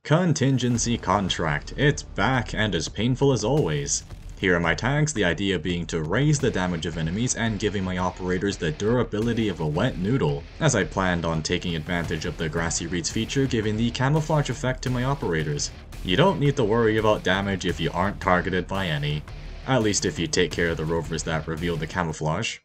Contingency Contract. It's back and as painful as always. Here are my tags, the idea being to raise the damage of enemies and giving my operators the durability of a wet noodle, as I planned on taking advantage of the Grassy Reeds feature giving the camouflage effect to my operators. You don't need to worry about damage if you aren't targeted by any. At least if you take care of the rovers that reveal the camouflage.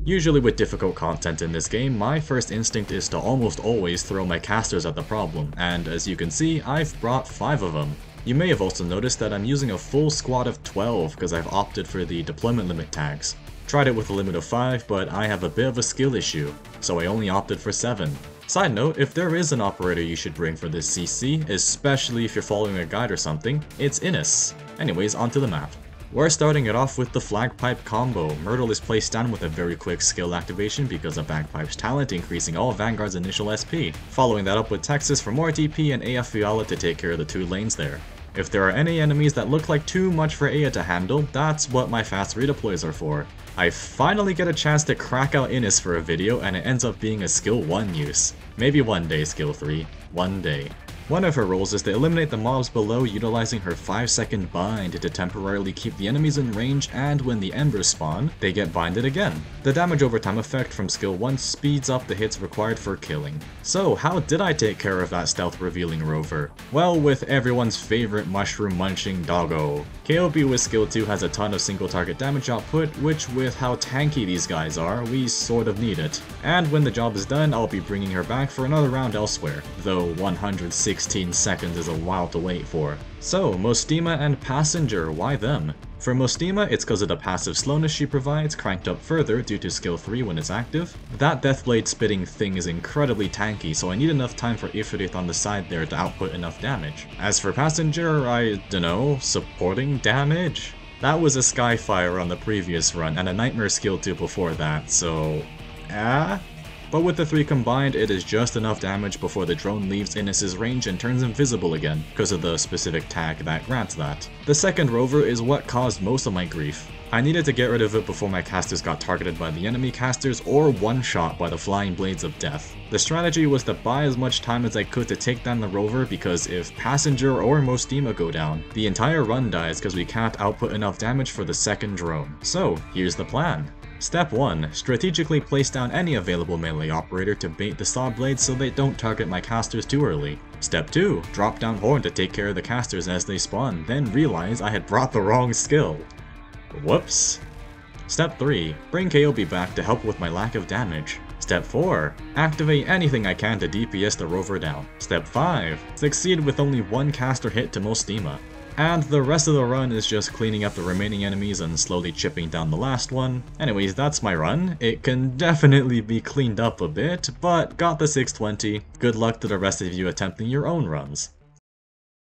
Usually with difficult content in this game, my first instinct is to almost always throw my casters at the problem, and as you can see, I've brought 5 of them. You may have also noticed that I'm using a full squad of 12 because I've opted for the deployment limit tags. Tried it with a limit of 5, but I have a bit of a skill issue, so I only opted for 7. Side note, if there is an operator you should bring for this CC, especially if you're following a guide or something, it's Innis. Anyways, onto the map. We're starting it off with the Flagpipe combo. Myrtle is placed down with a very quick skill activation because of Bagpipe's talent, increasing all Vanguard's initial SP. Following that up with Texas for more DP and Aya Fiala to take care of the 2 lanes there. If there are any enemies that look like too much for Aya to handle, that's what my fast redeploys are for. I finally get a chance to crack out Innis for a video and it ends up being a skill 1 use. Maybe one day skill 3. One day. One of her roles is to eliminate the mobs below utilizing her 5-second bind to temporarily keep the enemies in range, and when the embers spawn, they get binded again. The damage over time effect from skill 1 speeds up the hits required for killing. So how did I take care of that stealth revealing rover? Well, with everyone's favorite mushroom munching doggo. KOB with skill 2 has a ton of single target damage output, which with how tanky these guys are, we sort of need it. And when the job is done, I'll be bringing her back for another round elsewhere, though 116 seconds is a while to wait for. So, Mostima and Passenger, why them? For Mostima, it's because of the passive slowness she provides, cranked up further due to skill 3 when it's active. That Deathblade spitting thing is incredibly tanky, so I need enough time for Ifrit on the side there to output enough damage. As for Passenger, I dunno, supporting damage? That was a Skyfire on the previous run, and a Nightmare skill 2 before that, so... But with the 3 combined, it is just enough damage before the drone leaves Innis's range and turns invisible again, because of the specific tag that grants that. The second rover is what caused most of my grief. I needed to get rid of it before my casters got targeted by the enemy casters or one-shot by the flying blades of death. The strategy was to buy as much time as I could to take down the rover, because if Passenger or Mostima go down, the entire run dies because we can't output enough damage for the second drone. So, here's the plan. Step 1. Strategically place down any available melee operator to bait the saw blades so they don't target my casters too early. Step 2. Drop down Horn to take care of the casters as they spawn, then realize I had brought the wrong skill. Whoops. Step 3. Bring KOB back to help with my lack of damage. Step 4. Activate anything I can to DPS the rover down. Step 5. Succeed with only 1 caster hit to Mostima. And the rest of the run is just cleaning up the remaining enemies and slowly chipping down the last one. Anyways, that's my run. It can definitely be cleaned up a bit, but got the 620. Good luck to the rest of you attempting your own runs.